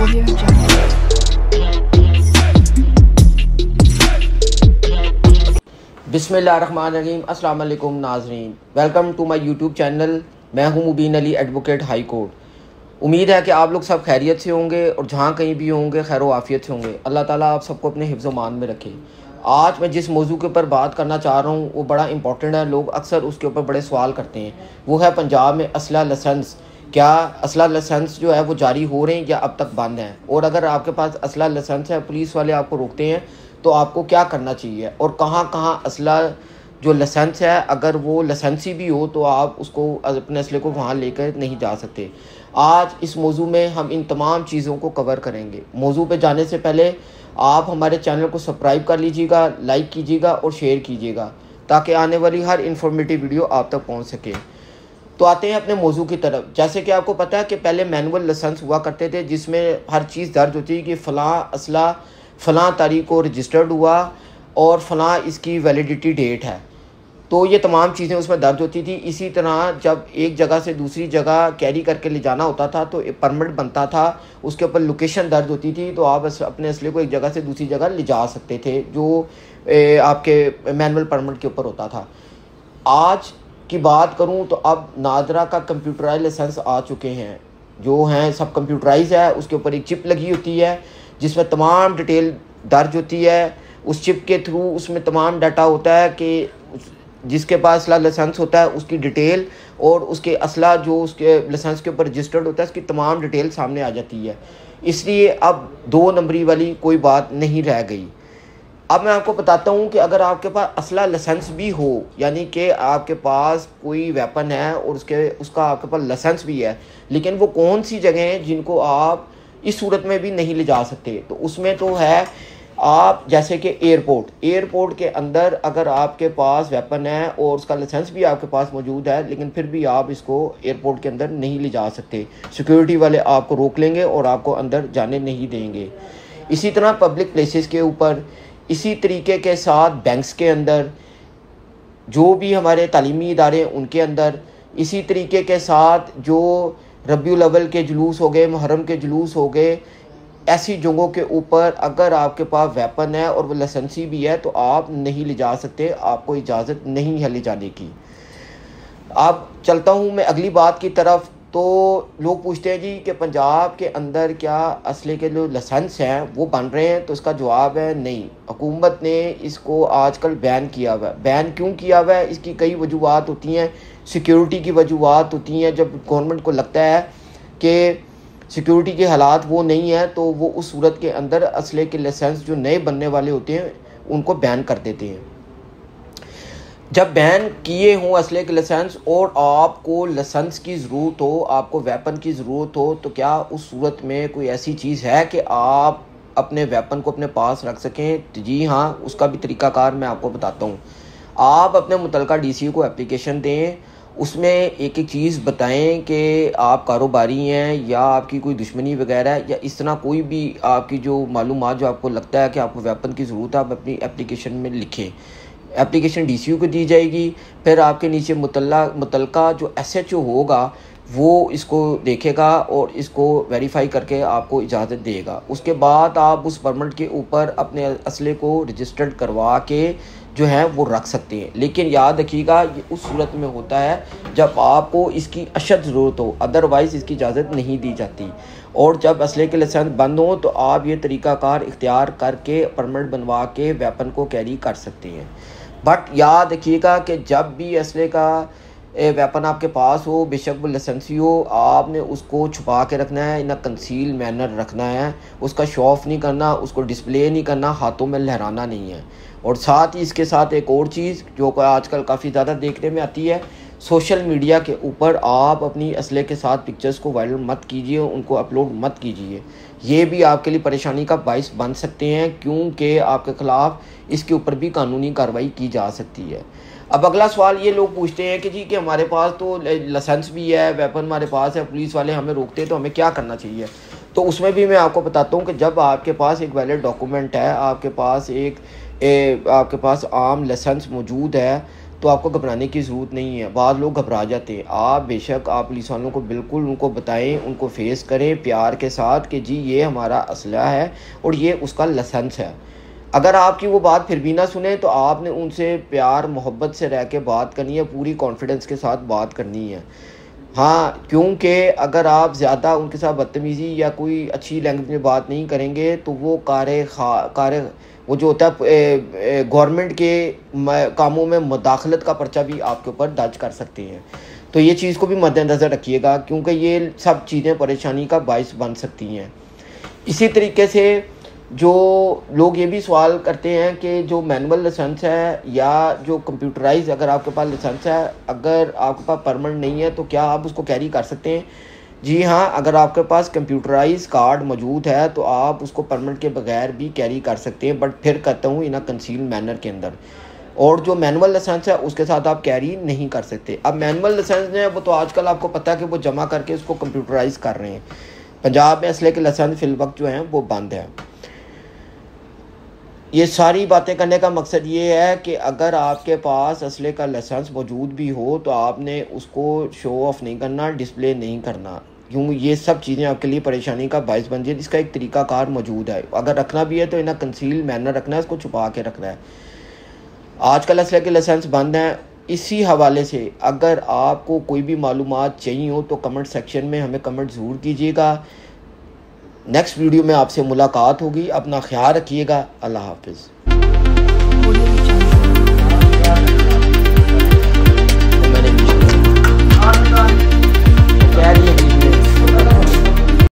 Audio Jungle. बिस्मिल्लाहिर्रहमानिर्रहीम। अस्सलाम वालेकुम नाज़रीन, welcome to my YouTube channel. मैं हूं Mubeen Ali, advocate high court. उम्मीद है कि आप लोग सब खैरियत से होंगे और जहां कहीं भी होंगे खैर व आफियत से होंगे। अल्लाह ताला आप सबको अपने हिफ्ज़ मान में रखे। आज मैं जिस मौजू के ऊपर बात करना चाह रहा हूं वो बड़ा इंपॉर्टेंट है। लोग अक्सर उसके ऊपर बड़े सवाल करते हैं। वो है पंजाब में असला लाइसेंस। क्या असला लाइसेंस जो है वो जारी हो रहे हैं या अब तक बंद हैं? और अगर आपके पास असला लाइसेंस है, पुलिस वाले आपको रोकते हैं तो आपको क्या करना चाहिए? और कहाँ कहाँ असला जो लाइसेंस है, अगर वो लाइसेंसी भी हो तो आप उसको अपने असले को वहाँ लेकर नहीं जा सकते। आज इस मौजू में हम इन तमाम चीज़ों को कवर करेंगे। मौजू पे जाने से पहले आप हमारे चैनल को सब्सक्राइब कर लीजिएगा, लाइक कीजिएगा और शेयर कीजिएगा ताकि आने वाली हर इन्फॉर्मेटिव वीडियो आप तक पहुँच सके। तो आते हैं अपने मौजू की तरफ। जैसे कि आपको पता है कि पहले मैनुअल लाइसेंस हुआ करते थे जिसमें हर चीज़ दर्ज होती है कि फ़लाँ असला फ़लाँ तारीख को रजिस्टर्ड हुआ और फ़लाँ इसकी वैलिडिटी डेट है। तो ये तमाम चीज़ें उसमें दर्ज होती थी। इसी तरह जब एक जगह से दूसरी जगह कैरी करके ले जाना होता था तो एक परमिट बनता था, उसके ऊपर लोकेशन दर्ज होती थी, तो आप अपने असले को एक जगह से दूसरी जगह ले जा सकते थे जो आपके मैनुअल परमिट के ऊपर होता था। आज की बात करूं तो अब नादरा का कंप्यूटराइज लाइसेंस आ चुके हैं, जो हैं सब कंप्यूटराइज है। उसके ऊपर एक चिप लगी होती है जिसमें तमाम डिटेल दर्ज होती है। उस चिप के थ्रू उसमें तमाम डाटा होता है कि जिसके पास असला लाइसेंस होता है उसकी डिटेल और उसके असला जो उसके लाइसेंस के ऊपर रजिस्टर्ड होता है उसकी तमाम डिटेल सामने आ जाती है। इसलिए अब 2 नंबरी वाली कोई बात नहीं रह गई। अब मैं आपको बताता हूँ कि अगर आपके पास असला लाइसेंस भी हो, यानी कि आपके पास कोई वेपन है और उसका आपके पास लाइसेंस भी है, लेकिन वो कौन सी जगह हैं जिनको आप इस सूरत में भी नहीं ले जा सकते, तो उसमें तो है आप जैसे कि एयरपोर्ट के अंदर अगर आपके पास वेपन है और उसका लाइसेंस भी आपके पास मौजूद है, लेकिन फिर भी आप इसको एयरपोर्ट के अंदर नहीं ले जा सकते। सिक्योरिटी वाले आपको रोक लेंगे और आपको अंदर जाने नहीं देंगे। इसी तरह पब्लिक प्लेसेस के ऊपर, इसी तरीके के साथ बैंक्स के अंदर, जो भी हमारे तालीमी इदारे हैं उनके अंदर, इसी तरीके के साथ जो रबीउल अव्वल के जुलूस हो गए, मुहर्रम के जुलूस हो गए, ऐसी जगहों के ऊपर अगर आपके पास वेपन है और वो लाइसेंसी भी है तो आप नहीं ले जा सकते, आपको इजाज़त नहीं है ले जाने की। अब चलता हूँ मैं अगली बात की तरफ। तो लोग पूछते हैं जी कि पंजाब के अंदर क्या असले के जो लाइसेंस हैं वो बन रहे हैं? तो इसका जवाब है नहीं। हुकूमत ने इसको आजकल बैन किया हुआ है। बैन क्यों किया हुआ है? इसकी कई वजूहात होती हैं। सिक्योरिटी की वजूहात होती हैं। जब गवर्नमेंट को लगता है कि सिक्योरिटी के हालात वो नहीं है तो वो उस सूरत के अंदर असले के लाइसेंस जो नए बनने वाले होते हैं उनको बैन कर देते हैं। जब बैन किए हों असले के लाइसेंस और आपको लाइसेंस की ज़रूरत हो, आपको वेपन की ज़रूरत हो, तो क्या उस सूरत में कोई ऐसी चीज़ है कि आप अपने वेपन को अपने पास रख सकें? तो जी हाँ, उसका भी तरीक़ाकार मैं आपको बताता हूँ। आप अपने मुतलका डीसी को एप्लीकेशन दें, उसमें एक एक चीज़ बताएं कि आप कारोबारी हैं या आपकी कोई दुश्मनी वगैरह है या इस तरह कोई भी आपकी जो मालूमात जो आपको लगता है कि आपको वेपन की ज़रूरत है, आप अपनी एप्लीकेशन में लिखें। एप्लीकेशन डीसीयू को दी जाएगी, फिर आपके नीचे मुतलका जो एसएचओ होगा वो इसको देखेगा और इसको वेरीफाई करके आपको इजाज़त देगा। उसके बाद आप उस परमिट के ऊपर अपने असले को रजिस्टर्ड करवा के जो है वो रख सकते हैं। लेकिन याद रखिएगा ये उस सूरत में होता है जब आपको इसकी अशद ज़रूरत हो, अदरवाइज़ इसकी इजाज़त नहीं दी जाती। और जब असले के लाइसेंस बंद हो तो आप ये तरीक़ाकार इख्तियार करके परमिट बनवा के वेपन को कैरी कर सकते हैं। बट याद रखिएगा कि जब भी असले का वेपन आपके पास हो, बेशक वो लाइसेंसी हो, आपने उसको छुपा के रखना है, इन कंसील मैनर रखना है। उसका शो ऑफ नहीं करना, उसको डिस्प्ले नहीं करना, हाथों में लहराना नहीं है। और साथ ही इसके साथ एक और चीज़ जो आजकल काफ़ी ज़्यादा देखने में आती है, सोशल मीडिया के ऊपर आप अपनी असले के साथ पिक्चर्स को वायरल मत कीजिए, उनको अपलोड मत कीजिए। ये भी आपके लिए परेशानी का बाइस बन सकते हैं क्योंकि आपके ख़िलाफ़ इसके ऊपर भी कानूनी कार्रवाई की जा सकती है। अब अगला सवाल ये लोग पूछते हैं कि जी कि हमारे पास तो लाइसेंस भी है, वेपन हमारे पास है, पुलिस वाले हमें रोकते हैं तो हमें क्या करना चाहिए? तो उसमें भी मैं आपको बताता हूँ कि जब आपके पास एक वैलिड डॉक्यूमेंट है, आपके पास आम लाइसेंस मौजूद है, तो आपको घबराने की ज़रूरत नहीं है। बाद लोग घबरा जाते हैं। आप बेशक आप पुलिस वालों को बिल्कुल उनको बताएं, उनको फेस करें प्यार के साथ कि जी ये हमारा असला है और ये उसका लाइसेंस है। अगर आपकी वो बात फिर भी ना सुने तो आपने उनसे प्यार मोहब्बत से रह के बात करनी है, पूरी कॉन्फिडेंस के साथ बात करनी है। हाँ, क्योंकि अगर आप ज़्यादा उनके साथ बदतमीज़ी या कोई अच्छी लैंग्वेज में बात नहीं करेंगे तो वो कार्य वो जो होता है गवर्नमेंट के कामों में मुदाखलत का पर्चा भी आपके ऊपर दर्ज कर सकते हैं। तो ये चीज़ को भी मद्देनज़र रखिएगा, क्योंकि ये सब चीज़ें परेशानी का बाइस बन सकती हैं। इसी तरीके से जो लोग ये भी सवाल करते हैं कि जो मैनुअल लाइसेंस है या जो कंप्यूटराइज, अगर आपके पास लाइसेंस है, अगर आपके पास परमिट नहीं है तो क्या आप उसको कैरी कर सकते हैं? जी हाँ, अगर आपके पास कंप्यूटराइज कार्ड मौजूद है तो आप उसको परमिट के बगैर भी कैरी कर सकते हैं, बट फिर कहता हूँ इन अ कंसील मैनर के अंदर। और जो मैनुअल लाइसेंस है उसके साथ आप कैरी नहीं कर सकते। अब मैनुअल लाइसेंस है वो तो आजकल आपको पता है कि वो जमा करके उसको कंप्यूटराइज कर रहे हैं। पंजाब में असले के लाइसेंस फिल वक्त जो हैं वो बंद है। ये सारी बातें करने का मकसद ये है कि अगर आपके पास असले का लाइसेंस मौजूद भी हो तो आपने उसको शो ऑफ नहीं करना, डिस्प्ले नहीं करना, क्यों ये सब चीज़ें आपके लिए परेशानी का बायस बन जाए। इसका एक तरीकाकार मौजूद है, अगर रखना भी है तो इन्हें कंसील मैनर रखना है, इसको छुपा के रखना है। आजकल असले के लाइसेंस बंद हैं। इसी हवाले से अगर आपको कोई भी मालूमात चाहिए हो तो कमेंट सेक्शन में हमें कमेंट ज़रूर कीजिएगा। नेक्स्ट वीडियो में आपसे मुलाकात होगी। अपना ख्याल रखिएगा। अल्लाह हाफिज़।